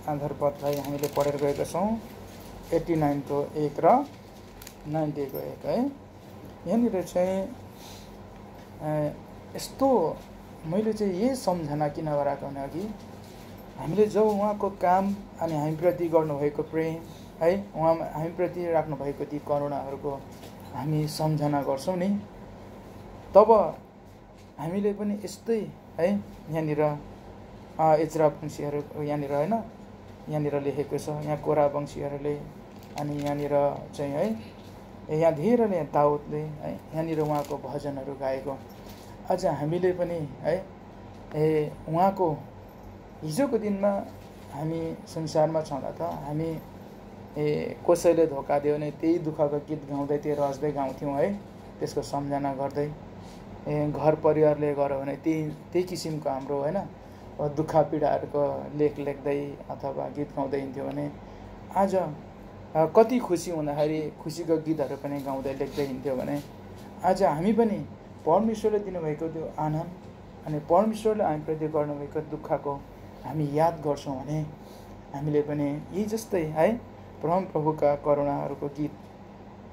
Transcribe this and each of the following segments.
आधारपदलाई हामीले पढेर गएका छौँ 89 को 1 र 90 को 1 है। यहाँनिर चाहिँ यस्तो मैले चाहिँ यही सम्झना किन गराएको भने अघि हामीले जब उहाँको काम अनि हामीप्रति गर्नुभएको प्रेम है, उहाँ हामीप्रति राख्नुभएको ती करुणाहरूको हामी सम्झना गर्छौँ नि, तब हामीले पनि यस्तै है। यहाँनिर इजरा वंशीहरू यहाँनिर होइन, यहाँनिर लेखेको छ, यहाँ कोरा वंशीहरूले, अनि यहाँनिर चाहिँ है, यहाँ धेरैले दाउदले है यहाँनिर उहाँको भजनहरू गाएको। अझ हामीले पनि है उहाँको हिजोको दिनमा हामी संसारमा छँदा त हामी कसैले धोका दियो भने त्यही दुःखको गीत गाउँदै त्यही रच्दै गाउँथ्यौँ है, त्यसको सम्झना गर्दै। घर परिवारले गर्यो भने त्यही किसिमको हाम्रो होइन दुःख पीडाहरूको लेख लेख्दै अथवा गीत गाउँदै हिँड्थ्यो भने आज कति खुसी हुँदाखेरि खुसीको गीतहरू पनि गाउँदै लेख्दै हिँड्थ्यो भने आज हामी पनि परमेश्वरले दिनुभएको त्यो आनन्द अनि परमेश्वरले हामीप्रति गर्नुभएको दुःखको हामी याद गर्छौँ भने हामीले पनि यी जस्तै है परमप्रभुका करुणाहरूको गीत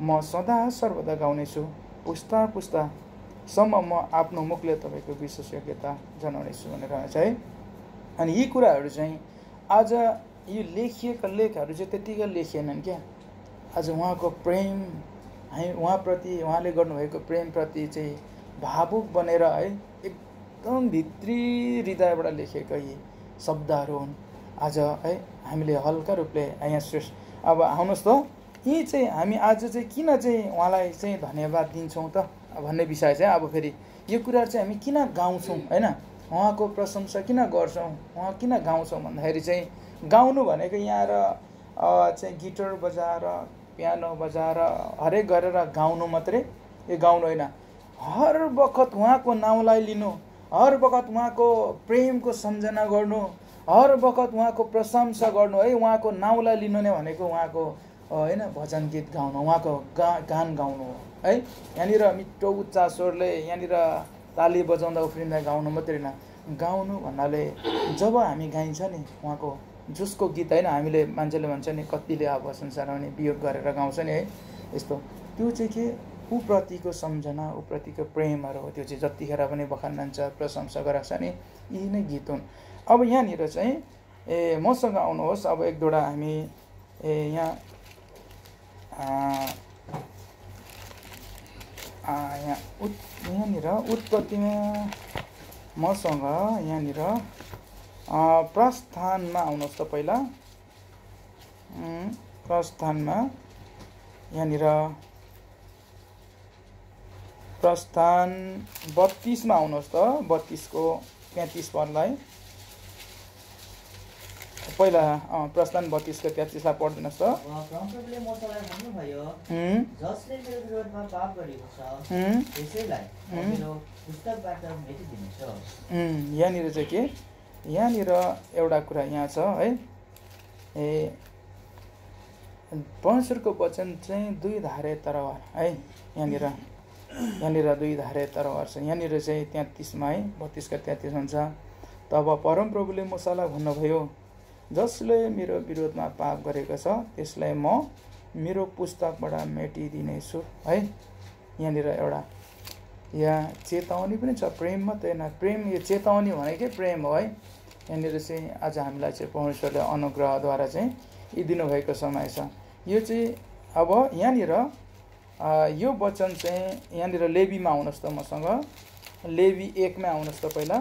म सदा सर्वदा गाउनेछु, पुस्ता पुस्तासम्म म आफ्नो मुखले तपाईँको विशेषज्ञता जनाउनेछु भनेर चाहिँ। अनि यी कुराहरू चाहिँ आज यो लेखिएका लेखहरू चाहिँ त्यतिकै लेखिएनन् क्या। आज उहाँको प्रेम है, उहाँप्रति उहाँले गर्नुभएको प्रेमप्रति चाहिँ भावुक बनेर है एकदम भित्री हृदयबाट लेखेका यी शब्दहरू हुन्। आज है हामीले हल्का रूपले यहाँ श्रेष्ठ अब आउनुहोस् त, यी चाहिँ हामी आज चाहिँ किन चाहिँ उहाँलाई चाहिँ धन्यवाद दिन्छौँ त भन्ने विषय चाहिँ अब फेरि यो कुराहरू चाहिँ हामी किन गाउँछौँ होइन, उहाँको प्रशंसा किन गर्छौँ, उहाँ किन गाउँछौँ भन्दाखेरि चाहिँ गाउनु भनेको यहाँ र चाहिँ गिटार बजाएर पियानो बजाएर हरेक गरेर गाउनु मात्रै, यो गाउनु होइन, हर बखत उहाँको नाउँलाई लिनु, हर बखत उहाँको प्रेमको सम्झना गर्नु, हर बखत उहाँको प्रशंसा गर्नु है, उहाँको नाउँलाई लिनु नै भनेको उहाँको होइन भजन गीत गाउनु, उहाँको गान गाउनु हो है। यहाँनिर मिठो उच्च स्वरले यहाँनिर ताली बजाउँदा उफ्रिँदा गाउनु मात्रै होइन, गाउनु भन्नाले जब हामी गाइन्छ नि उहाँको जसको गीत होइन, हामीले मान्छेले भन्छ नि कतिले अब संसारमा नि वियोग गरेर गाउँछ नि है, यस्तो त्यो चाहिँ के उप्रतिको सम्झना उप्रतिको प्रेमहरू हो। त्यो चाहिँ जतिखेर पनि बखान जान्छ प्रशंसा गराएको छ नि, यी नै गीत हुन्। अब यहाँनिर चाहिँ मसँग आउनुहोस्, अब एक दुईवटा हामी यहाँनिर उत्पत्तिमा मसँग यहाँनिर प्रस्थानमा आउनुहोस् त पहिला। प्रस्थानमा यहाँनिर प्रस्थान 32 मा आउनुहोस् त, 32 को 33 पदलाई पहिला प्रस्थान 32 को 33 लाई पढ्दिनुहोस् त। परमप्रभुले मोसालाई भन्नुभयो, जसले मेरो विरोधमा पाप गरेको छ त्यसैलाई मेरो पुस्तकबाट मेटिदिनेछु। यहाँनिर चाहिँ के, यहाँनिर एउटा कुरा यहाँ छ है, परमेश्वरको वचन चाहिँ दुई धारे तरवार है। यहाँनिर दुई धारे तरवार छ। यहाँनिर चाहिँ 33 मा है 32 का 33 हुन्छ, तब परमप्रभुले मूसालाई भन्नुभयो, जसले मेरो विरोधमा पाप गरेको छ त्यसलाई म मेरो पुस्तकबाट मेटिदिनेछु है। यहाँनिर एउटा यहाँ चेतावनी पनि छ, प्रेम मात्रै होइन, प्रेम यो चेतावनी भनेकै प्रेम हो है। यहाँनिर चाहिँ आज हामीलाई चाहिँ परमेश्वरले अनुग्रहद्वारा चाहिँ यी दिनुभएको समय छ। यो चाहिँ अब यहाँनिर यो वचन चाहिँ यहाँनिर लेवीमा आउनुहोस् त, मसँग लेवी 1 मा आउनुहोस् त पहिला।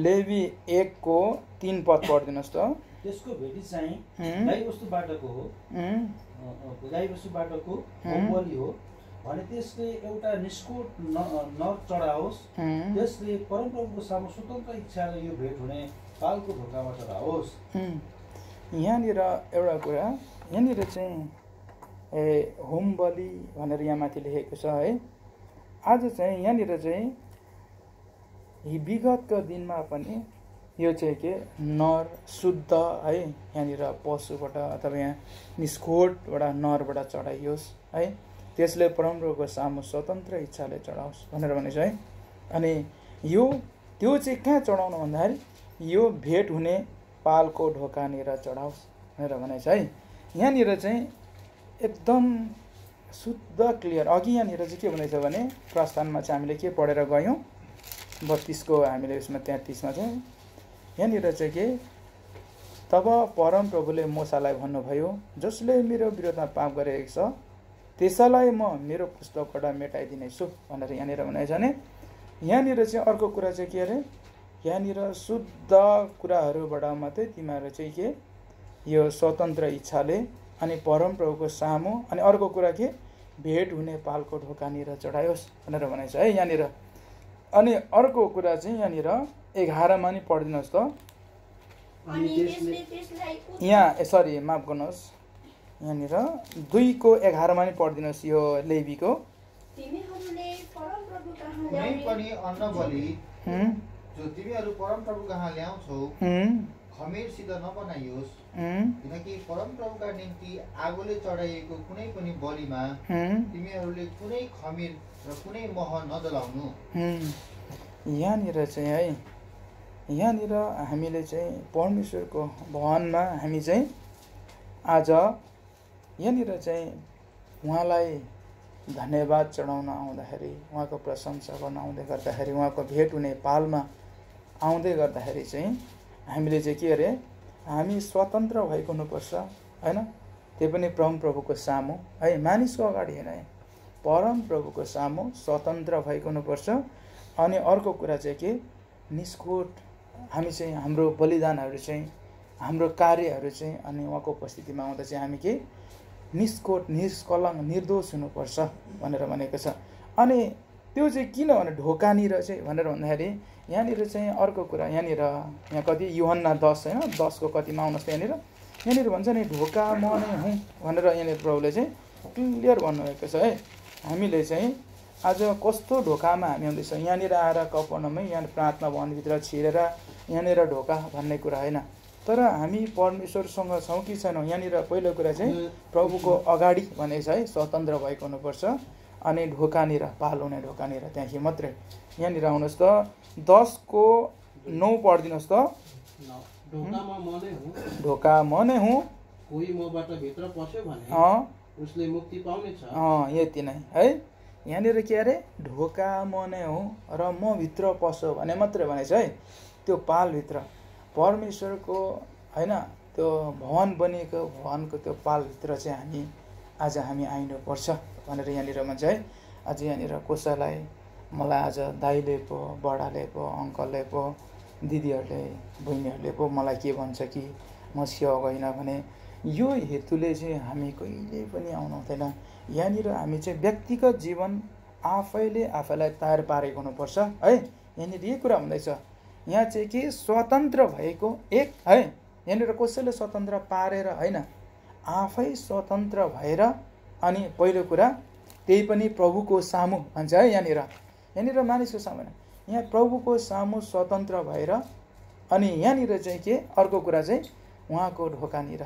लेवी 1 को 3 पद पढ्दिनुहोस् त। त्यसको भेटी चाहिँ गाईवस्तुबाटको हो, गाईवस्तुबाटको बलि हो भने त्यसले एउटा निष्कोट नर चढाओस्, त्यसले परमप्रभुको सामु स्वतन्त्र इच्छाले यो भेट हुने कालको ढोकामा चढाओस्। यहाँनिर एउटा कुरा, यहाँनिर चाहिँ होम बलि भनेर यहाँ माथि लेखेको छ है। आज चाहिँ यहाँनिर चाहिँ विगतको दिनमा पनि यो चाहिँ के नर शुद्ध है यहाँनिर पशुबाट अथवा यहाँ निस्कोटबाट नरबाट चढाइयोस् है, त्यसले परमप्रभुको सामु स्वतन्त्र इच्छाले चढाओस् भनेर भनेछ है। अनि यो त्यो चाहिँ कहाँ चढाउनु भन्दाखेरि यो भेट हुने पालको ढोकानिर चढाओस् भनेर भनेछ है। यहाँनिर चाहिँ एकदम शुद्ध क्लियर। अघि यहाँनिर चाहिँ के भनेछ भने प्रस्थानमा चाहिँ हामीले के पढेर गयौँ 32 को हामीले यसमा 33 मा चाहिँ यहाँनिर चाहिँ के तब परमप्रभुले मूसालाई भन्नुभयो, जसले मेरो विरोधमा पाप गरेको छ त्यसैलाई म मेरो पुस्तकबाट मेटाइदिनेछु भनेर यहाँनिर भनेछ भने यहाँनिर चाहिँ अर्को कुरा चाहिँ के अरे यहाँनिर शुद्ध कुराहरूबाट मात्रै तिमीहरू चाहिँ के यो स्वतन्त्र इच्छाले अनि परमप्रभुको सामु अनि अर्को कुरा के भेट हुने पालको ढोकानिर चढायोस् भनेर भनेछ है यहाँनिर। अनि अर्को कुरा चाहिँ यहाँनिर 11 मा नि पढिदिनुहोस् त। यहाँ सरी माफ गर्नुहोस्, यहाँनिर 2 को 11 मा नि पढिदिनुहोस् यो लेवीको। तिमीहरूले परमप्रभु कहाँ कुनै पनि अन्नबलि जो तिमीहरू परमप्रभु कहाँ ल्याउँछौ खमीरसित नबनाइयोस्, किनकि परमप्रभुका निम्ति आगोले चढाइएको कुनै पनि बलिमा तिमीहरूले कुनै खमीर र कुनै मह नजलाउनु। यहाँनिर चाहिँ है यहाँनिर हामीले चाहिँ परमेश्वरको भवनमा हामी चाहिँ आज यहाँनिर चाहिँ उहाँलाई धन्यवाद चढाउन आउँदाखेरि, उहाँको प्रशंसा गर्न आउँदै गर्दाखेरि, उहाँको भेट हुने पालमा आउँदै गर्दाखेरि चाहिँ हामीले चाहिँ के अरे हामी स्वतन्त्र भएको हुनुपर्छ हैन। त्यो पनि परमप्रभुको सामु है, मानिसको अगाडि हैन है, परमप्रभुको सामु स्वतन्त्र भएको हुनुपर्छ। अनि अर्को कुरा चाहिँ के निष्कोट हामी चाहिँ हाम्रो बलिदानहरू चाहिँ हाम्रो कार्यहरू चाहिँ अनि उहाँको उपस्थितिमा आउँदा चाहिँ हामी के निष्कोट निष्कलङ्क निर्दोष हुनुपर्छ भनेर भनेको छ। अनि त्यो चाहिँ किन भने ढोकानिर चाहिँ भनेर भन्दाखेरि यहाँनिर चाहिँ अर्को कुरा यहाँनिर यहाँ कति यूहन्ना 10 हैन 10 को कतिमा आउनुहोस् त यहाँनिर भन्छ नि ढोका म नै हुँ भनेर यहाँनिर प्रभुले चाहिँ क्लियर भन्नुभएको छ है। हामीले चाहिँ आज कस्तो ढोकामा हामी आउँदैछौँ, यहाँनिर आएर कपनमै यहाँ प्रार्थना भवनभित्र छिरेर यहाँनिर ढोका भन्ने कुरा होइन, तर हामी परमेश्वरसँग छौँ कि छैनौँ। यहाँनिर पहिलो कुरा चाहिँ प्रभुको अगाडि भनेको छ है, स्वतन्त्र भएको हुनुपर्छ। अनि ढोकानिर पाल हुने ढोकानिर त्यहाँदेखि मात्रै यहाँनिर आउनुहोस् त 10 को 9 पढिदिनुहोस् त। ढोका म नै हुँ, कोही मबाट भित्र पस्यो भने उसले मुक्ति पाउनेछ। यति नै है। यहाँनिर के अरे ढोका म नै हुँ र म भित्र पस्यो भने मात्रै भनेछ है। त्यो पालभित्र परमेश्वरको हैन त्यो भवन बनेको भवनको त्यो पालभित्र चाहिँ आज हामी आइनुपर्छ भनेर यहाँनिर भन्छ है। आज यहाँनिर कसैलाई मलाई आज दाइले पो बडाले पो अङ्कलले पो दिदीहरूले बहिनीहरूले पो मलाई के भन्छ कि म सेवा गरिनँ भने यो हेतुले चाहिँ हामी कहिले पनि आउनु हुँदैन। यहाँनिर हामी चाहिँ व्यक्तिगत जीवन आफैले आफैलाई तयार पारेको हुनुपर्छ है। यहाँनिर यही कुरा हुँदैछ, यहाँ चाहिँ के स्वतन्त्र भएको एक है। यहाँनिर कसैले स्वतन्त्र पारेर होइन, आफै स्वतन्त्र भएर अनि पहिलो कुरा त्यही पनि प्रभुको सामु भन्छ है। यहाँनिर मानिसको सामु होइन, यहाँ प्रभुको सामु स्वतन्त्र भएर अनि यहाँनिर चाहिँ के अर्को कुरा चाहिँ उहाँको ढोकानिर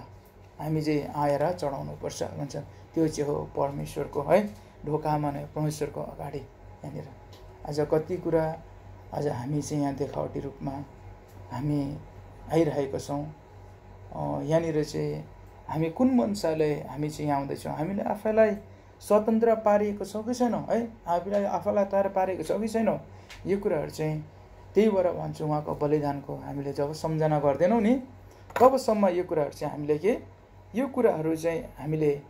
हामी चाहिँ आएर चढाउनु पर्छ भन्छ। त्यो चाहिँ हो परमेश्वरको है ढोकामा नै परमेश्वरको अगाडि। यहाँनिर आज कति कुरा आज हामी चाहिँ यहाँ देखावटी रूपमा हामी आइरहेको छौँ। यहाँनिर चाहिँ हामी कुन मनसाले हामी चाहिँ यहाँ आउँदैछौँ, हामीले आफैलाई स्वतन्त्र पारिएको छौँ कि छैनौँ है, हामीलाई आफैलाई तयार पारेको छौँ कि छैनौँ। यो कुराहरू चाहिँ त्यही भएर भन्छु उहाँको बलिदानको हामीले जब सम्झना गर्दैनौँ नि तबसम्म यो कुराहरू चाहिँ हामीले के यो कुराहरू चाहिँ हामीले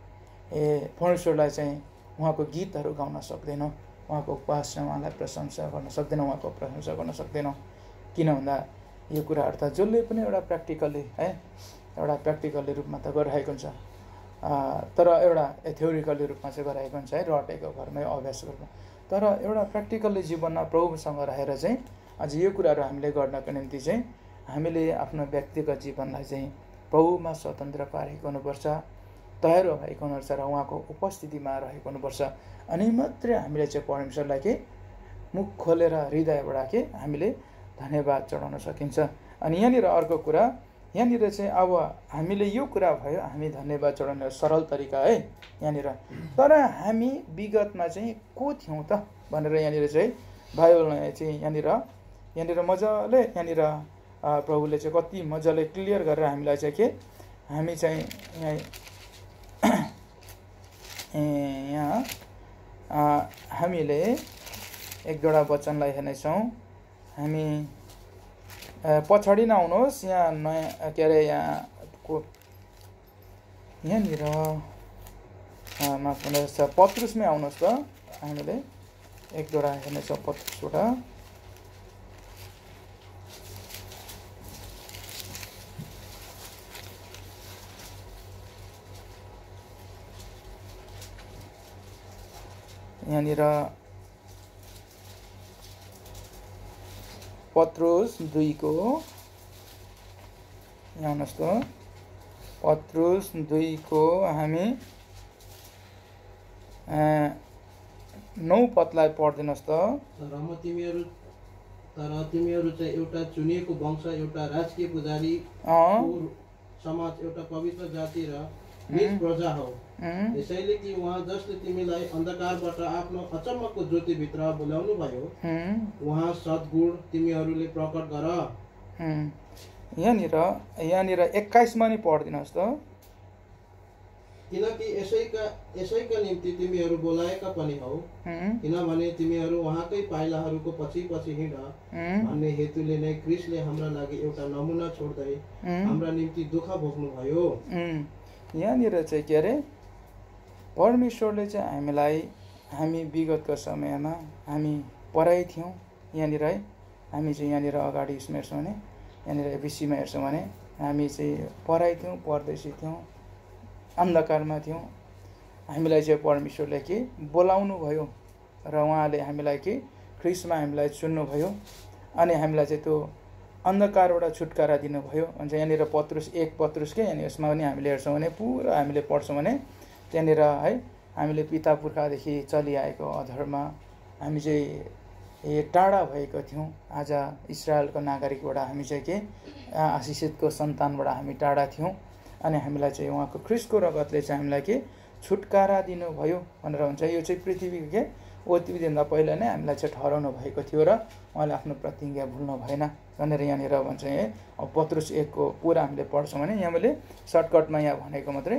परमेश्वरलाई चाहिँ उहाँको गीतहरू गाउन सक्दैनौँ, उहाँको उपासना उहाँलाई प्रशंसा गर्न सक्दैनौँ, उहाँको प्रशंसा गर्न सक्दैनौँ। किन भन्दा यो कुराहरू त जसले पनि एउटा प्र्याक्टिकल्ली है एउटा प्र्याक्टिकल्ली रूपमा त गरिरहेको हुन्छ, तर एउटा थ्योरिकल्ली रूपमा चाहिँ गरिरहेको हुन्छ है, रटेको घरमै अभ्यास गर्नु। तर एउटा प्र्याक्टिकल्ली जीवनमा प्रभुसँग रहेर चाहिँ अझ यो कुराहरू हामीले गर्नको निम्ति चाहिँ हामीले आफ्नो व्यक्तिगत जीवनलाई चाहिँ प्रभुमा स्वतन्त्र पारेको हुनुपर्छ। तयार भएको हुनुपर्छ र उहाँको उपस्थितिमा रहेको हुनुपर्छ। अनि मात्रै हामीले चाहिँ परमेश्वरलाई के मुख खोलेर हृदयबाट के हामीले धन्यवाद चढाउन सकिन्छ। अनि यहाँनिर अर्को कुरा, यहाँनिर चाहिँ अब हामीले यो कुरा भयो हामी धन्यवाद चढाउने सरल तरिका है यहाँनिर। तर हामी विगतमा चाहिँ को थियौँ त भनेर यहाँनिर चाहिँ बाइबलमा चाहिँ यहाँनिर मजाले यहाँनिर प्रभुले चाहिँ कति मजाले क्लियर गरेर हामीलाई चाहिँ के हामी चाहिँ यहाँ हामीले एक दुईवटा वचनलाई हेर्नेछौँ। हामी पछाडि नआउनुहोस्, यहाँ नयाँ के अरे यहाँनिर माफ गर्नुहोस् पत्रुसमै आउनुहोस् त। हामीले एक दुईवटा हेर्नेछौँ पत्रुसबाट। यहाँनिर पत्रुस 2 को यहाँ आउनुहोस् त। पत्रुस 2 को हामी 9 पदलाई पढिदिनुहोस् त। तर तिमीहरू चाहिँ एउटा चुनिएको वंश, एउटा राजकीय पुजारी समाज, एउटा पवित्र जाति र निज प्रजा हो। यसैले कि उहाँ जसले तिमीलाई अन्धकारबाट आफ्नो अचम्मको ज्योतिभित्र बोलाउनु भयो, उहाँ सद्गुण तिमीहरूले प्रकट गर। यहाँनिर 21 मा नि पढिदिनुहोस् त। किनकि यसैका निम्ति तिमीहरू बोलाएका पनि हौ, किनभने तिमीहरू उहाँकै पाइलाहरूको पछि पछि हिँड भन्ने हेतुले नै क्रिस्टले हाम्रा लागि एउटा नमुना छोड्दै हाम्रा निम्ति दुःख भोग्नुभयो। यहाँनिर चाहिँ के अरे परमेश्वरले चाहिँ हामीलाई हामी विगतको समयमा हामी पढाइ थियौँ यहाँनिर है। हामी चाहिँ यहाँनिर अगाडि यसमा हेर्छौँ भने यहाँनिर एबिसीमा हेर्छौँ भने हामी चाहिँ पढाइ थियौँ, परदेशी थियौँ, अन्धकारमा थियौँ। हामीलाई चाहिँ परमेश्वरले के बोलाउनु भयो र उहाँले हामीलाई के ख्रिस्टमा हामीलाई चुन्नुभयो अनि हामीलाई चाहिँ त्यो अन्धकारबाट छुटकारा दिनुभयो भन्छ। यहाँनिर पत्रुस 1 पत्रुस के यहाँनिर यसमा पनि हामीले हेर्छौँ भने पुरा हामीले पढ्छौँ भने त्यहाँनिर है हामीले पिता पुर्खादेखि चलिआएको अधर्म हामी चाहिँ टाढा भएको थियौँ। आज इस्रायलको नागरिकबाट हामी चाहिँ के आशिषितको सन्तानबाट हामी टाढा थियौँ अनि हामीलाई चाहिँ उहाँको ख्रिस्टको रगतले चाहिँ हामीलाई के छुटकारा दिनुभयो भनेर भन्छ। यो चाहिँ पृथ्वीको के उत्पत्तिभन्दा पहिला नै हामीलाई चाहिँ ठहराउनु भएको थियो र उहाँले आफ्नो प्रतिज्ञा भुल्नु भएन भनेर यहाँनिर भन्छ। अब पत्रुस 1 को पुरा हामीले पढ्छौँ भने यहाँ मैले सर्टकटमा यहाँ भनेको मात्रै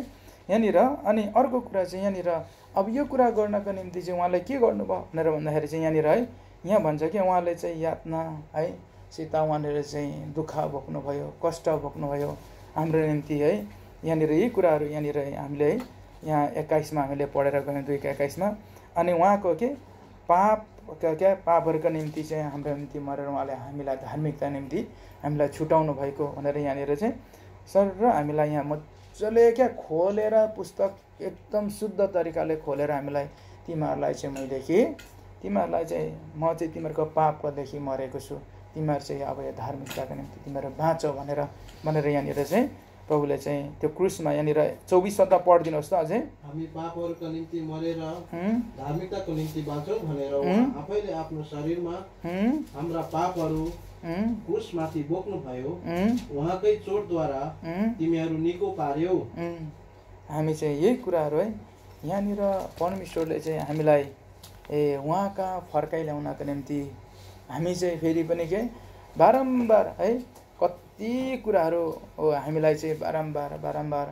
यहाँनिर। अनि अर्को कुरा चाहिँ यहाँनिर अब यो कुरा गर्नको निम्ति चाहिँ उहाँले के गर्नुभयो भनेर भन्दाखेरि चाहिँ यहाँनिर है यहाँ भन्छ कि उहाँले चाहिँ यातना है सित उहाँले चाहिँ दुःख भोग्नुभयो, कष्ट भोग्नुभयो हाम्रो निम्ति है। यहाँनिर यही कुराहरू यहाँनिर हामीले है यहाँ 21 मा हामीले पढेर गयौँ 2:21 मा। अनि उहाँको के पापहरूको निम्ति चाहिँ हाम्रो निम्ति मरेर उहाँले हामीलाई धार्मिकता निम्ति हामीलाई छुटाउनु भएको भनेर यहाँनिर चाहिँ सर र हामीलाई यहाँ मजाले क्या खोलेर पुस्तक एकदम शुद्ध तरिकाले खोलेर हामीलाई तिमीहरूलाई चाहिँ मैले के तिमीहरूलाई चाहिँ म चाहिँ तिमीहरूको पापकोदेखि मरेको छु, तिमीहरू चाहिँ अब यो धार्मिकताको निम्ति तिमीहरू बाँचौ भनेर यहाँनिर चाहिँ प्रभुले चाहिँ त्यो क्रुसमा यहाँनिर 24 पद पढिदिनुहोस् त अझै। हामी पापहरूको निम्ति मरेर धार्मिकताको निम्ति बाँचौँ भनेर आफैले आफ्नो शरीरमा हाम्रा पापहरू क्रुसमाथि बोक्नु भयो, उहाँकै चोटद्वारा तिमीहरू निको पार्यौ। हामी चाहिँ यही कुराहरू है यहाँनिर परमेश्वरले चाहिँ हामीलाई उहाँ कहाँ फर्काइ ल्याउनको निम्ति हामी चाहिँ फेरि पनि के बारम्बार है कति कुराहरू हो हामीलाई चाहिँ बारम्बार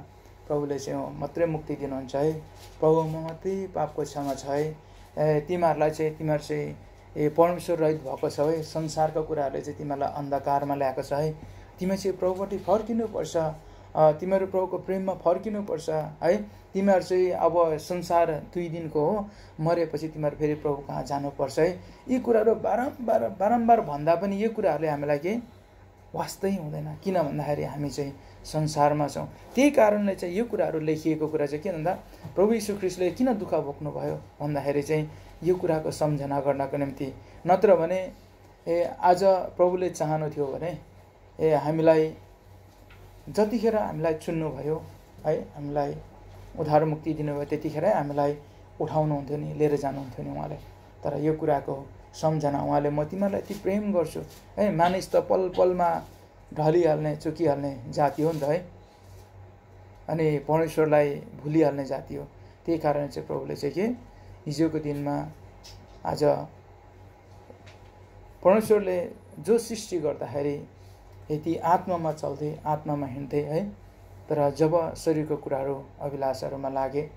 प्रभुले चाहिँ मात्रै मुक्ति दिनुहुन्छ है। प्रभु म मात्रै पापको क्षमा छ है, तिमीहरूलाई चाहिँ तिमीहरू चाहिँ परमेश्वर रहित भएको छ है, संसारको कुराहरूले चाहिँ तिमीहरूलाई अन्धकारमा ल्याएको छ है, तिमी चाहिँ प्रभुपट्टि फर्किनुपर्छ, तिमीहरू प्रभुको प्रेममा फर्किनुपर्छ है। तिमीहरू चाहिँ अब संसार 2 दिनको हो, मरेपछि तिमीहरू फेरि प्रभु कहाँ जानुपर्छ है। यी कुराहरू बारम्बार भन्दा पनि यो कुराहरूले हामीलाई के वास्तै हुँदैन, किन भन्दाखेरि हामी चाहिँ संसारमा छौँ। त्यही कारणले चाहिँ यो कुराहरू लेखिएको कुरा चाहिँ के भन्दा प्रभु यीशु ख्रीष्टले किन दुःख भोग्नुभयो भन्दाखेरि चाहिँ यो कुराको सम्झना गर्नको निम्ति। नत्र भने आज प्रभुले चाहनु थियो भने हामीलाई जतिखेर हामीलाई चुन्नुभयो है, हामीलाई उद्धार मुक्ति दिनुभयो त्यतिखेरै हामीलाई उठाउनुहुन्थ्यो नि, लिएर जानुहुन्थ्यो नि उहाँले। तर यो कुराको सम्झना उहाँले म तिमीहरूलाई यति प्रेम गर्छु है। मानिस त पल पलमा ढलिहाल्ने चुकिहाल्ने जाति हो नि त है, अनि परमेश्वरलाई भुलिहाल्ने जाति हो। त्यही कारण चाहिँ प्रभुले चाहिँ के हिजोको दिनमा आज परमेश्वरले जो सृष्टि गर्दाखेरि यति आत्मामा चल्थे, आत्मामा हिँड्थे है। तर जब शरीरको कुराहरू अभिलाषाहरूमा लागे,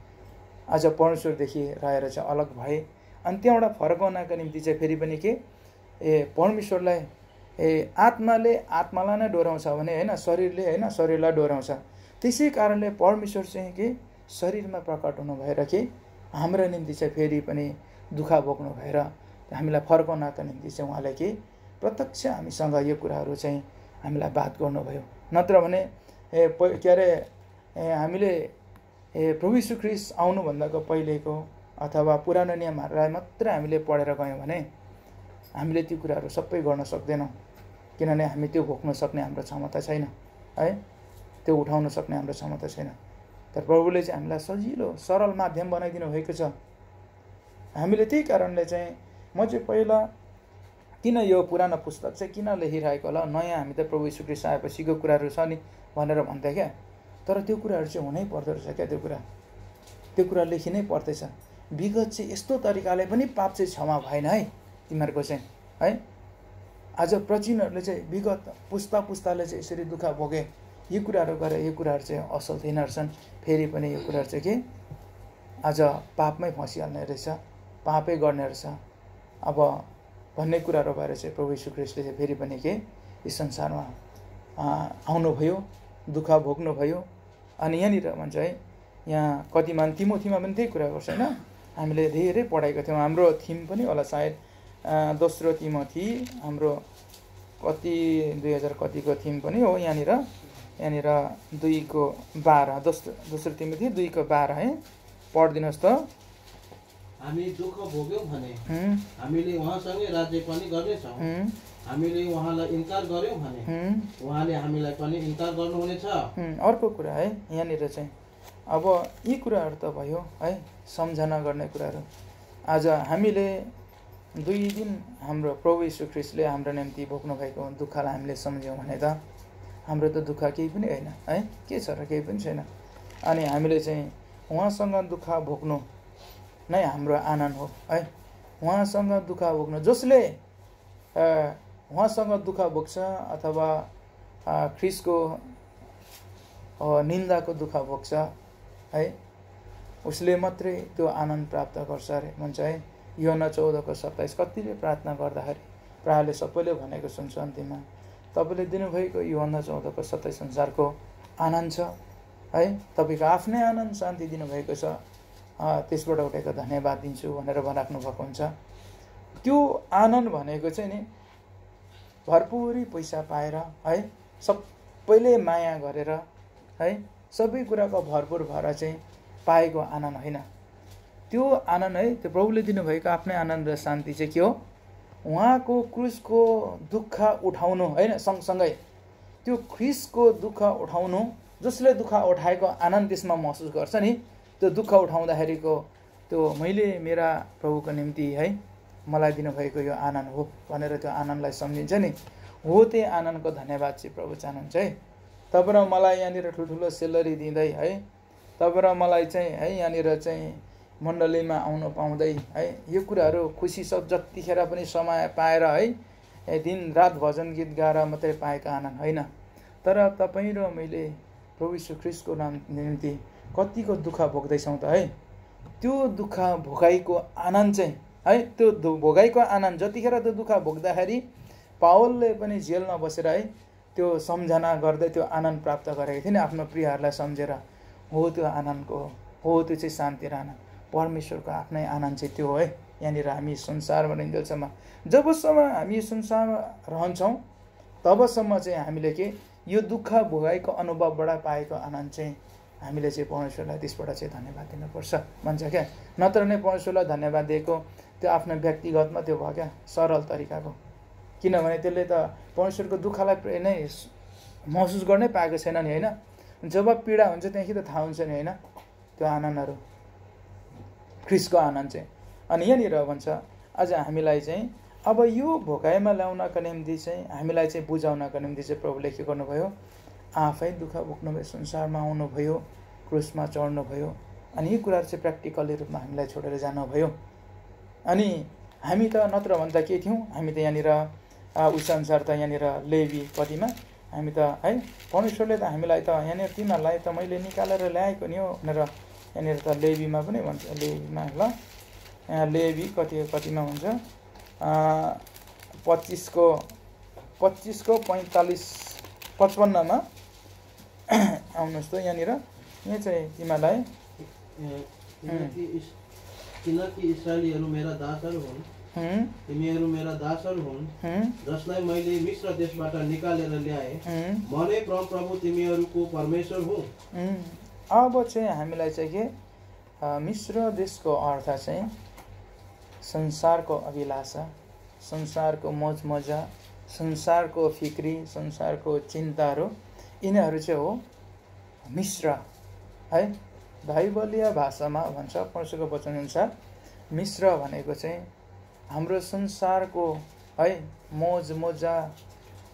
आज परमेश्वरदेखि रहेर चाहिँ अलग भए। अनि त्यहाँबाट फर्काउनका निम्ति चाहिँ फेरि पनि के परमेश्वरलाई आत्माले आत्मालाई नै डोराउँछ भने होइन, शरीरले होइन शरीरलाई डोराउँछ। त्यसै कारणले परमेश्वर चाहिँ के शरीरमा प्रकट हुनु भएर के हाम्रो निम्ति चाहिँ फेरि पनि दुःख भोग्नु भएर हामीलाई फर्काउनका निम्ति चाहिँ उहाँले के प्रत्यक्ष हामीसँग यो कुराहरू चाहिँ हामीलाई बात गर्नुभयो। नत्र भने के अरे हामीले प्रभु यीशु ख्रीष्ट आउनुभन्दाको पहिलेको अथवा पुरानो नियमहरूलाई मात्र हामीले पढेर गयौँ भने हामीले त्यो कुराहरू सबै गर्न सक्दैनौँ, किनभने हामी त्यो भोग्न सक्ने हाम्रो क्षमता छैन है, त्यो उठाउन सक्ने हाम्रो क्षमता छैन। तर प्रभुले चाहिँ हामीलाई सजिलो सरल माध्यम बनाइदिनु भएको छ। हामीले त्यही कारणले चाहिँ म चाहिँ पहिला किन यो पुरानो पुस्तक चाहिँ किन लेखिरहेको होला, नयाँ हामी त प्रभु यीशु ख्रीष्ट आएपछिको कुराहरू छ नि भनेर भन्थे क्या। तर त्यो कुराहरू चाहिँ हुनै पर्दो रहेछ क्या, त्यो कुरा लेखिनै पर्दैछ। विगत चाहिँ यस्तो तरिकाले पनि पाप चाहिँ क्षमा भएन है तिमीहरूको चाहिँ है। आज प्राचीनहरूले चाहिँ विगत पुस्ताले चाहिँ यसरी दुःख भोगे, यो कुराहरू गरे, यो कुराहरू चाहिँ असल थिएन रहेछन्। फेरि पनि यो कुराहरू चाहिँ के आज पापमै फँसिहाल्ने रहेछ, पापै गर्ने रहेछ अब भन्ने कुराहरू भएर चाहिँ प्रभु यीशु ख्रीष्टले चाहिँ फेरि पनि के यस संसारमा आउनुभयो, दुःख भोग्नुभयो। अनि यहाँनिर भन्छ है, यहाँ कतिमान तिमोथीमा पनि त्यही कुरा गर्छ होइन। हामीले धेरै पढाएको थियौँ, हाम्रो थिम पनि होला सायद दोस्रो तिमोथी हाम्रो कति 2000 कतिको थिम पनि हो। यहाँनिर 2:12 दोस्रो तिमोथी 2:12 है, पढिदिनुहोस् त। हामी दुःख भोग्यौँ भने हामीले उहाँसँगै राज्य पनि गर्नेछौँ, हामीले उहाँलाई इन्कार गर्यौँ भने उहाँले हामीलाई पनि इन्कार गर्नुहुनेछ। अर्को कुरा है यहाँनिर चाहिँ अब यी कुराहरू त भयो है, सम्झना गर्ने कुराहरू। आज हामीले 2 दिन हाम्रो प्रभु यीशु ख्रीष्टले हाम्रो निम्ति भोग्नु भएको दुःखलाई हामीले सम्झ्यौँ भने त हाम्रो त दुःख केही पनि होइन है, के छ र केही पनि छैन। अनि हामीले चाहिँ उहाँसँग दुःख भोग्नु नै हाम्रो आनन्द हो है। उहाँसँग दुःख भोग्नु, जसले उहाँसँग दुःख भोग्छ अथवा ख्रीष्टको निन्दाको दुःख भोग्छ है, उसले मात्रै त्यो आनन्द प्राप्त गर्छ अरे भन्छ है। योहन्ना 14:27 कतिले प्रार्थना गर्दाखेरि प्रायःले सबैले भनेको सुन्छ अन्तिममा, तपाईँले दिनुभएको योहन्ना 14:27 अनुसारको आनन्द छ है, तपाईँको आफ्नै आनन्द शान्ति दिनुभएको छ, त्यसबाट उठेको धन्यवाद दिन्छु भनेर भनिराख्नु भएको हुन्छ। त्यो आनन्द भनेको चाहिँ नि भरपुरी पैसा पाएर है, सबैले माया गरेर है, सबै कुराको भरपुर भएर चाहिँ पाएको आनन्द होइन। त्यो आनन्द है, त्यो प्रभुले दिनुभएको आफ्नै आनन्द र शान्ति चाहिँ के हो, उहाँको क्रुसको दुःख उठाउनु होइन, सँगसँगै त्यो ख्रीष्टको दुःख उठाउनु, जसले दुःख उठाएको आनन्द त्यसमा महसुस गर्छ नि, त्यो दुःख उठाउँदाखेरिको त्यो मैले मेरा प्रभुको निम्ति है मलाई दिनुभएको यो आनन्द हो भनेर त्यो आनन्दलाई सम्झिन्छ नि, हो त्यही आनन्दको धन्यवाद चाहिँ प्रभु चाहनुहुन्छ है। तब र मलाई यहाँनिर ठुल्ठुलो सेलरी दिँदै है, तब र मलाई चाहिँ है यहाँनिर चाहिँ मण्डलीमा आउनु पाउँदै है, यो कुराहरू खुसी सब जतिखेर पनि समय पाएर है दिन रात भजन गीत गाएर मात्रै पाएका आनन्द होइन। तर तपाईँ र मैले प्रभु यीशु ख्रीष्टको नाम निम्ति कतिको दुःख भोग्दैछौँ त है, त्यो दुःख भोगाइको आनन्द चाहिँ है, त्यो भोगाइको आनन्द जतिखेर त्यो दुःख भोग्दाखेरि पावलले पनि जेलमा बसेर है त्यो सम्झना गर्दै त्यो आनन्द प्राप्त गरेको थियो नि आफ्नो प्रियहरूलाई सम्झेर, हो त्यो आनन्दको हो त्यो चाहिँ शान्ति र आनन्द, परमेश्वरको आफ्नै आनन्द चाहिँ त्यो हो है। यहाँनिर हामी संसारमा रहन्छौँ, जबसम्म हामी संसारमा रहन्छौँ तबसम्म चाहिँ हामीले के यो दुःख भोगाइको अनुभवबाट पाएको आनन्द चाहिँ हामीले चाहिँ परमेश्वरलाई त्यसबाट चाहिँ धन्यवाद दिनुपर्छ भन्छ क्या। नत्र नै परमेश्वरलाई धन्यवाद दिएको त्यो आफ्नो व्यक्तिगतमा त्यो भयो क्या, सरल तरिकाको, किनभने त्यसले त परमेश्वरको दुःखलाई नै महसुस गर्नै पाएको छैन नि होइन। जब पीडा हुन्छ त्यहाँदेखि त थाहा हुन्छ नि होइन, त्यो आनन्दहरू, ख्रिस्टको आनन्द चाहिँ। अनि यहाँनिर भन्छ आज हामीलाई चाहिँ अब यो भोकाइमा ल्याउनका निम्ति चाहिँ हामीलाई चाहिँ बुझाउनका निम्ति चाहिँ प्रभुले के गर्नुभयो, आफै दुःख बोक्नुभयो, संसारमा आउनुभयो, क्रुसमा चढ्नुभयो। अनि यी कुराहरू चाहिँ प्र्याक्टिकली रूपमा हामीलाई छोडेर जानुभयो। अनि हामी त नत्र भन्दा के थियौँ, हामी त यहाँनिर उसअनुसार त यहाँनिर लेवी कतिमा हामी त है परमेश्वरले त हामीलाई त यहाँनिर तिमीहरूलाई त मैले निकालेर ल्याएको नि हो भनेर यहाँनिर त लेवीमा पनि भन्छ, लेवीमा ल लेवी कतिमा हुन्छ 25:45-55मा आउनुहोस् त यहाँनिर। यहाँ चाहिँ तिमीहरूलाई किनकि इस्राएलीहरू मेरा दासहरू हुन्, तिमीहरू मेरा दासहरू हुन्, जसलाई मैले मिश्र देशबाट निकालेर ल्याएँ। म नै परमप्रभु तिमीहरूको परमेश्वर हुँ। अब चाहिँ हामीलाई चाहिँ के मिश्र देशको अर्थ चाहिँ संसारको अभिलाषा, संसारको मोजमजा, संसारको फिक्री, संसारको चिन्ताहरू, यिनीहरू चाहिँ हो मिश्र है। बाइबलीय भाषामा भन्छ परमेश्वरको वचनअनुसार मिश्र भनेको चाहिँ हाम्रो संसारको है मोजमजा,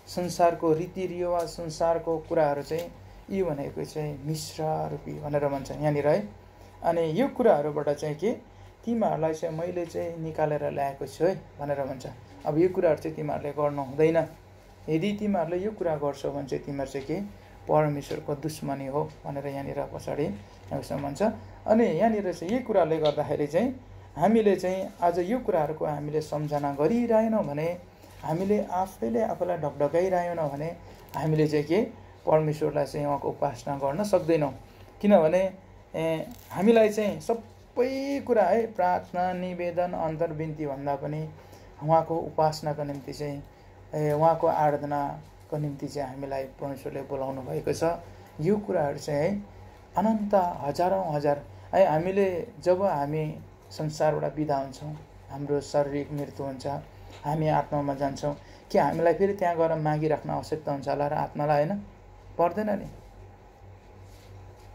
संसारको रीतिरिवाज, संसारको कुराहरू चाहिँ यी भनेको चाहिँ मिश्र रूपी भनेर भन्छ यहाँनिर है। अनि यो कुराहरूबाट चाहिँ के तिमीहरूलाई चाहिँ मैले चाहिँ निकालेर ल्याएको छु है भनेर भन्छ। अब यो कुराहरू चाहिँ तिमीहरूले गर्नु हुँदैन। यदि तिमीहरूले यो कुरा गर्छौ भने चाहिँ तिमीहरू चाहिँ के परमेश्वरको दुश्मनी हो भनेर यहाँनिर पछाडि यहाँसम्म भन्छ। अनि यहाँनिर चाहिँ यही कुराले गर्दाखेरि चाहिँ हामीले चाहिँ आज यो कुराहरूको हामीले सम्झना गरिरहेनौँ भने, हामीले आफैले आफूलाई ढकढकाइरहेनौँ भने हामीले चाहिँ के परमेश्वरलाई चाहिँ उहाँको उपासना गर्न सक्दैनौँ। किनभने हामीलाई चाहिँ सबै कुरा है प्रार्थना, निवेदन, अन्तर्विन्ती भन्दा पनि उहाँको उपासनाको निम्ति चाहिँ उहाँको आराधनाको निम्ति चाहिँ हामीलाई परमेश्वरले बोलाउनु भएको छ। यो कुराहरू चाहिँ है अनन्त हजारौँ हजार है। हामीले जब हामी संसारबाट बिदा हुन्छौँ, हाम्रो शारीरिक मृत्यु हुन्छ, हामी आत्मामा जान्छौँ, के हामीलाई फेरि त्यहाँ गएर मागिराख्न आवश्यकता हुन्छ होला र आत्मालाई? होइन, पर्दैन नि।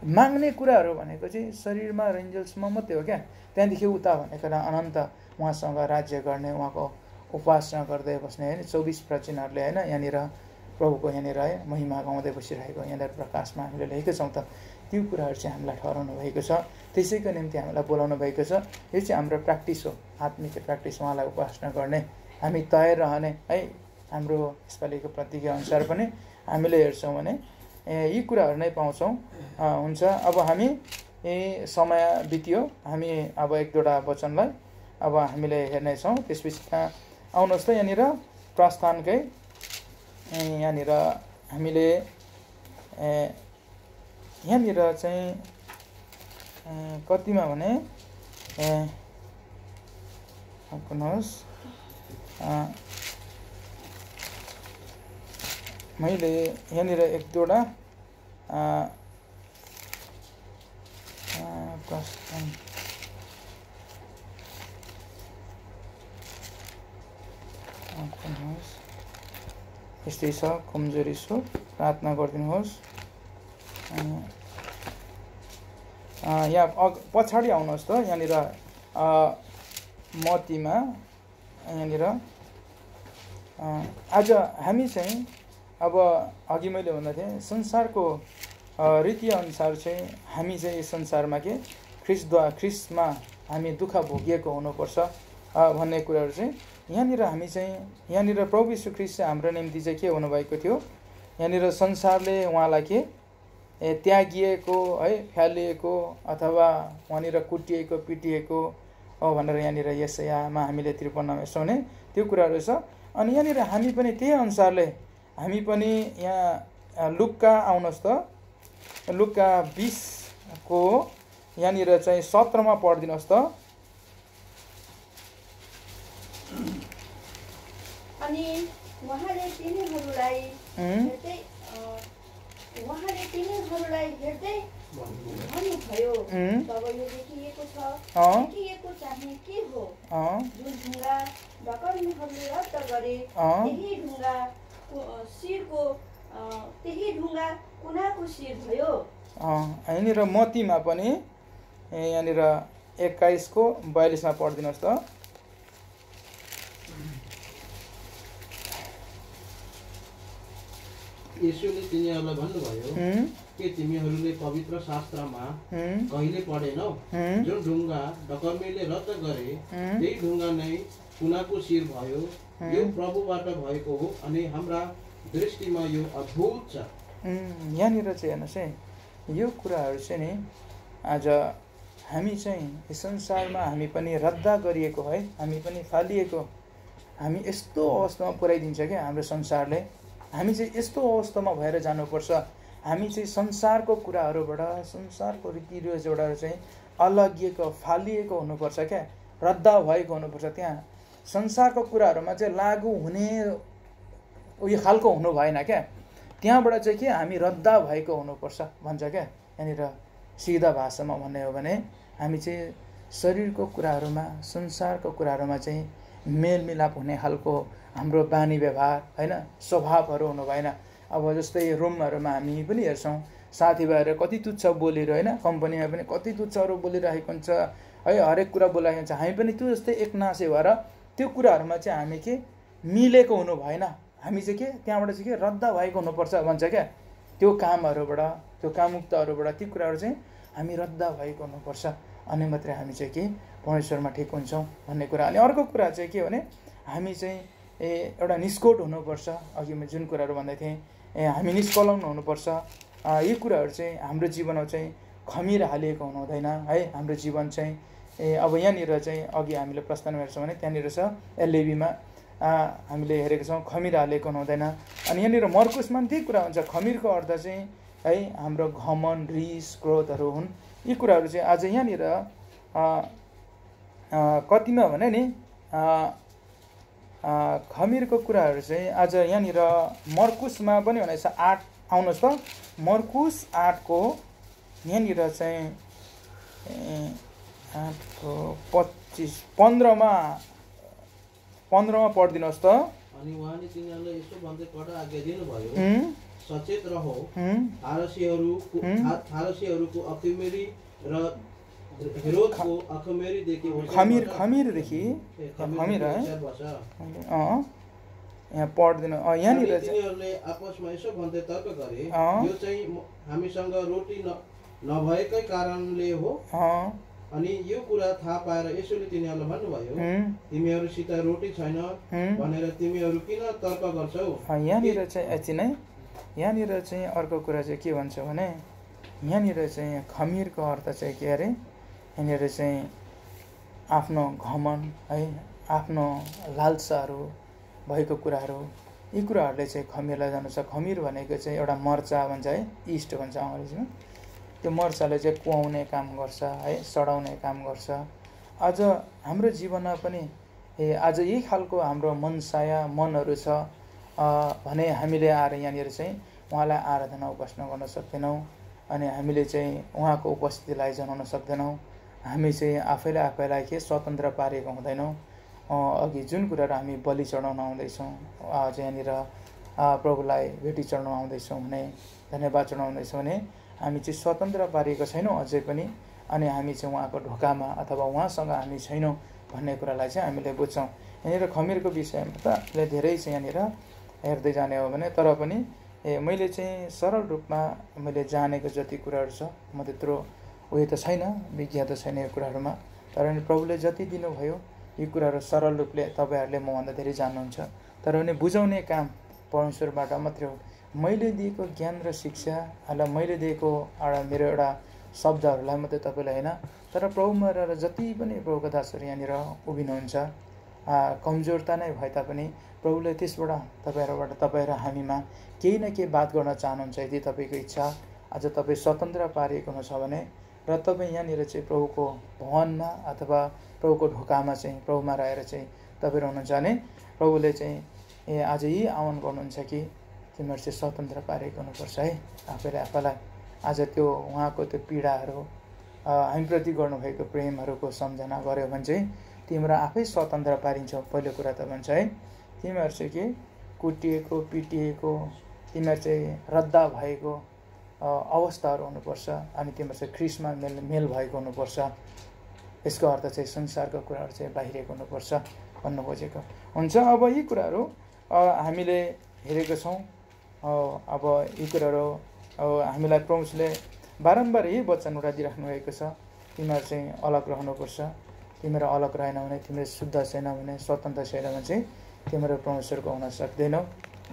माग्ने कुराहरू भनेको चाहिँ शरीरमा रेन्जल्समा मात्रै हो क्या। त्यहाँदेखि उता भनेको अनन्त उहाँसँग राज्य गर्ने, उहाँको उपासना गर्दै बस्ने होइन 24 प्राचीनहरूले होइन यहाँनिर प्रभुको यहाँनिर है महिमा गाउँदै बसिरहेको यहाँनिर प्रकाशमा हामीले लेखेका छौँ। त त्यो कुराहरू चाहिँ हामीलाई ठहराउनु भएको छ, त्यसैको निम्ति हामीलाई बोलाउनु भएको छ। यो चाहिँ हाम्रो प्र्याक्टिस हो, आत्मिक प्र्याक्टिस, उहाँलाई उपासना गर्ने, हामी तयार रहने है। हाम्रो यसपालिको प्रतिज्ञा अनुसार पनि हामीले हेर्छौँ भने यी कुराहरू नै पाउँछौँ। हुन्छ, अब हामी समय बित्यो, हामी अब एक दुईवटा वचनलाई अब हामीले हेर्नेछौँ। त्यसपछि आउनुहोस् त यहाँनिर प्रस्थानकै यहाँनिर हामीले यहाँनिर चाहिँ कतिमा भने हेर्नुहोस्, मैले यहाँनिर एक दुईवटा प्रस्थान यस्तै छ, कमजोरी छु, प्रार्थना गरिदिनुहोस्। यहाँ पछाडि आउनुहोस् त यहाँनिर मत्तीमा यहाँनिर आज हामी चाहिँ अब अघि मैले भन्दा थिएँ संसारको रीतिअनुसार चाहिँ हामी चाहिँ यस संसारमा के ख्रिस्टमा हामी दुःख भोगिएको हुनुपर्छ भन्ने कुराहरू चाहिँ यहाँनिर हामी चाहिँ यहाँनिर प्रभु यीशु ख्रिस्ट चाहिँ हाम्रो निम्ति चाहिँ के हुनुभएको थियो, यहाँनिर संसारले उहाँलाई के त्यागिएको है, फ्यालिएको अथवा वहाँनिर कुटिएको पिटिएको हो भनेर यहाँनिर यशायामा हामीले 53मा हेर्छौँ भने त्यो कुराहरू छ। अनि यहाँनिर हामी पनि त्यही अनुसारले हामी पनि यहाँ लुक्का आउनुहोस् त, लुक्का 20को यहाँनिर चाहिँ 17मा पढिदिनुहोस् त। अनि उहाँले तिनीहरूलाई हेर्दै भन्नुभयो, तब यो लेखिएको छ, लेखिएको चाहिँ के हो, जुन ढुङ्गा डकर्मीहरूले रद्द गरे त्यही ढुङ्गा कुनाको शिर भयो। यहाँनिर मत्तीमा पनि यहाँनिर 21:42 पढिदिनुहोस् त। येशूले तिनीहरूलाई भन्नुभयो, के तिमीहरूले पवित्र शास्त्रमा कहिले पढेनौ, जुन ढुङ्गा डकर्मीले रद्द गरे त्यही ढुङ्गा नै कुनाको शिर भयो। यो प्रभुबाट भएको हो अनि हाम्रा दृष्टिमा यो अद्भुत छ। यहाँनिर चाहिँ हेर्नुहोस् है, यो कुराहरू चाहिँ नि आज हामी चाहिँ यस संसारमा हामी पनि रद्द गरिएको है, हामी पनि फालिएको, हामी यस्तो अवस्थामा पुर्याइदिन्छ क्या हाम्रो संसारले। हामी चाहिँ यस्तो अवस्थामा भएर जानुपर्छ, हामी चाहिँ संसारको कुराहरूबाट, संसारको रीतिरिवाजबाट चाहिँ अलगिएको, फालिएको हुनुपर्छ क्या, रद्द भएको हुनुपर्छ। त्यहाँ संसारको कुराहरूमा चाहिँ लागु हुने उयो खालको हुनु भएन क्या, त्यहाँबाट चाहिँ के हामी रद्द भएको हुनुपर्छ भन्छ क्या। यहाँनिर सिधा भाषामा भन्ने हो भने हामी चाहिँ शरीरको कुराहरूमा, संसारको कुराहरूमा चाहिँ मेलमिलाप हुने खालको हाम्रो बानी व्यवहार होइन, स्वभावहरू हुनु भएन। अब जस्तै रुमहरूमा हामी पनि हेर्छौँ, साथीभाइहरू कति तुच्छ बोलेर होइन, कम्पनीमा पनि कति तुच्छहरू बोलिरहेको हुन्छ है, हरेक कुरा बोलिरहेको हुन्छ। हामी पनि त्यो जस्तै एकनासे भएर त्यो कुराहरूमा चाहिँ हामी के मिलेको हुनु भएन, हामी चाहिँ के त्यहाँबाट चाहिँ के रद्द भएको हुनुपर्छ भन्छ क्या। त्यो कामहरूबाट, त्यो कामुक्तहरूबाट ती कुराहरू चाहिँ हामी रद्द भएको हुनुपर्छ, अनि मात्रै हामी चाहिँ के परमेश्वरमा ठिक हुन्छौँ भन्ने कुरा। अनि अर्को कुरा चाहिँ के भने हामी चाहिँ एउटा निष्कोट हुनुपर्छ। अघि म जुन कुराहरू भन्दै थिएँ, हामी निष्कलङ्क हुनुपर्छ। यी कुराहरू चाहिँ हाम्रो जीवनमा चाहिँ खमिर हालिएको हुनु हुँदैन है। हाम्रो जीवन चाहिँ अब यहाँनिर चाहिँ अघि हामीले प्रस्थानमा हेर्छौँ भने त्यहाँनिर छ लेवीमा हामीले हेरेको छौँ खमिर हालेको हुँदैन। अनि यहाँनिर मर्कुसमा त्यही कुरा हुन्छ। खमिरको अर्थ चाहिँ है हाम्रो घमन, रिस, क्रोधहरू हुन्। यी कुराहरू चाहिँ आज यहाँनिर कतिमा भने नि खमिरको कुराहरू चाहिँ आज यहाँनिर मर्कुसमा पनि भनेको छ 8 आउनुहोस् त, मर्कुस 8को यहाँनिर चाहिँ 15मा पढिदिनुहोस् त। अनि उहाँले तिनीहरूलाई यसो भन्दै कडा आज्ञा दिनुभयो, सचेत रहो, फारसीहरूको अखमेरी र हेरोदको अखमेरीदेखि खमिरदेखि खमिर है यहाँ पढ्दिनु। यहाँनिर तिनीहरूले आपसमा यसो भन्दै तर्क गरे, यो चाहिँ हामीसँग रोटी नभएकै कारणले हो। अनि यो कुरा थाहा पाएर यसोले तिनीहरूलाई भन्नुभयो, तिमीहरूसित रोटी छैन भनेर तिमीहरू किन तर्क गर्छौ। यहाँनिर चाहिँ यति नै। यहाँनिर चाहिँ अर्को कुरा चाहिँ के भन्छ भने यहाँनिर चाहिँ खमिरको अर्थ चाहिँ के अरे, यहाँनिर चाहिँ आफ्नो घमन है, आफ्नो लालसाहरू भएको कुराहरू, यी कुराहरूले चाहिँ खमिरलाई जानु छ। खमिर भनेको चाहिँ एउटा मर्चा भन्छ है, इस्ट भन्छ अङ्ग्रेजीमा। त्यो मर्चाले चाहिँ कुहाउने काम गर्छ है, सडाउने काम गर्छ। आज हाम्रो जीवनमा पनि आज यही खालको हाम्रो मनसाया मनहरू छ भने हामीले आएर यहाँनिर चाहिँ उहाँलाई आराधना उपासना गर्न सक्दैनौँ, अनि हामीले चाहिँ उहाँको उपस्थितिलाई जनाउन सक्दैनौँ। हामी चाहिँ आफैलाई के स्वतन्त्र पारेको हुँदैनौँ। अघि जुन कुराहरू हामी बलि चढाउन आउँदैछौँ, आज यहाँनिर प्रभुलाई भेटी चढाउन आउँदैछौँ भने, धन्यवाद चढाउँदैछौँ भने हामी चाहिँ स्वतन्त्र पारिएको छैनौँ अझै पनि, अनि हामी चाहिँ उहाँको ढोकामा अथवा उहाँसँग हामी छैनौँ भन्ने कुरालाई चाहिँ हामीले बुझ्छौँ। यहाँनिर खमिरको विषयमा त हामीले धेरै चाहिँ यहाँनिर हेर्दै जाने हो भने, तर पनि मैले चाहिँ सरल रूपमा मैले जानेको जति कुराहरू छ, म त्यत्रो उयो त छैन, विज्ञता छैन यो कुराहरूमा, तर पनि प्रभुले जति दिनुभयो यी कुराहरू सरल रूपले तपाईँहरूले मभन्दा धेरै जान्नुहुन्छ। तर पनि बुझाउने काम परमेश्वरबाट मात्रै हो। मैले दिएको ज्ञान र शिक्षा अथवा मैले दिएको मेरो एउटा शब्दहरूलाई मात्रै तपाईँलाई होइन, तर प्रभुमा रहेर जति पनि प्रभुका दासहरू यहाँनिर उभिनुहुन्छ, कमजोरता नै भए तापनि प्रभुले त्यसबाट तपाईँ र हामीमा केही न केही बात गर्न चाहनुहुन्छ। यदि तपाईँको इच्छा आज तपाईँ स्वतन्त्र पारिएको हुनुहुन्छ भने र तपाईँ यहाँनिर चाहिँ प्रभुको भवनमा अथवा प्रभुको ढोकामा चाहिँ प्रभुमा रहेर चाहिँ तपाईँ हुनुहुन्छ भने प्रभुले चाहिँ आज यही आह्वान गर्नुहुन्छ कि तिमीहरू चाहिँ स्वतन्त्र पारेको हुनुपर्छ है। आफैलाई आज त्यो उहाँको त्यो पीडाहरू हामीप्रति गर्नुभएको प्रेमहरूको सम्झना गऱ्यो भने चाहिँ तिम्रो आफै स्वतन्त्र पारिन्छौ। पहिलो कुरा त भन्छ है, तिमीहरू चाहिँ के कुटिएको, पिटिएको, तिमीहरू चाहिँ रद्द भएको अवस्थाहरू हुनुपर्छ अनि तिम्रो चाहिँ ख्रिस्टमा मेल भएको हुनुपर्छ। यसको अर्थ चाहिँ संसारको कुराहरू चाहिँ बाहिरिएको हुनुपर्छ भन्नु खोजेको हुन्छ। अब यी कुराहरू हामीले हेरेको छौँ। अब यी कुराहरू हामीलाई प्रभुले बारम्बार यही वचनबाट दिइराख्नु भएको छ, तिमीहरू चाहिँ अलग रहनुपर्छ, तिमीहरू अलग रहेन भने, तिमीहरू शुद्ध छैन भने, स्वतन्त्र छैन भने चाहिँ तिमीहरू परमेश्वरको हुन सक्दैनौ।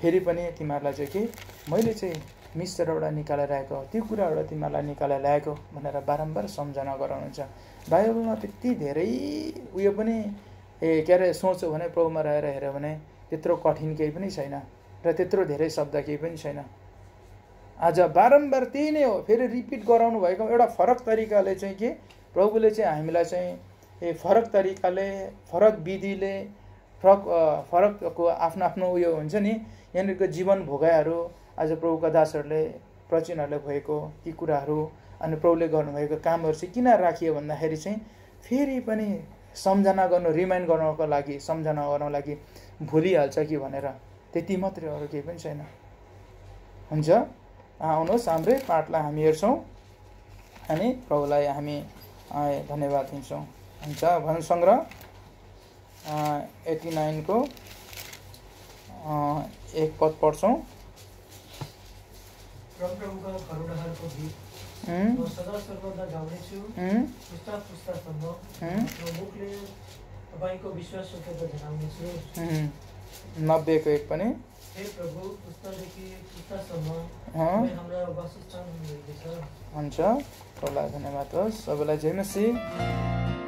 फेरि पनि तिमीहरूलाई चाहिँ कि मैले चाहिँ मिस्रबाट निकालेर ल्याएको त्यो कुराबाट तिमीहरूलाई निकालेर ल्याएको भनेर बारम्बार सम्झना गराउनुहुन्छ। बाइबलमा त्यति धेरै उयो पनि के अरे सोच्यो भने प्रभुमा रहेर हेऱ्यो भने त्यत्रो कठिन केही पनि छैन र त्यत्रो धेरै शब्द केही पनि छैन। आज बारम्बार त्यही नै हो, फेरि रिपिट गराउनु भएको एउटा फरक तरिकाले चाहिँ के प्रभुले चाहिँ हामीलाई चाहिँ फरक तरिकाले, फरक विधिले, फरकको आफ्नो आफ्नो उयो हुन्छ नि, यहाँनिरको जीवन भोगाइहरू आज प्रभुका दासहरूले प्रचिनहरूले भएको ती कुराहरू अनि प्रभुले गर्नुभएको कामहरू चाहिँ किन राखियो भन्दाखेरि चाहिँ फेरि पनि सम्झना गर्नु, रिमाइन्ड गर्नको लागि, सम्झना गर्नको लागि भुलिहाल्छ कि भनेर, त्यति मात्रै, अरू केही पनि छैन। हुन्छ, आउनुहोस् हाम्रै पाठलाई हामी हेर्छौँ अनि प्रभुलाई हामी धन्यवाद दिन्छौँ। हुन्छ, भजन सङ्ग्रह 89 को 1 पद पढ्छौँ। प्रभुका करुणाहरूको गीत म सदा सर्वदा गाउनेछु, पुस्ता पुस्तासम्म आफ्नो मुखले तपाईँको विश्वास सत्यता जनाउनेछु। 90 को 1 पनि, हे प्रभु, पुस्तादेखि पुस्तासम्म हाम्रा वासस्थान हुनुहुनेछ। हुन्छ, प्रभुलाई धन्यवाद होस्। सबैलाई जय मसीह।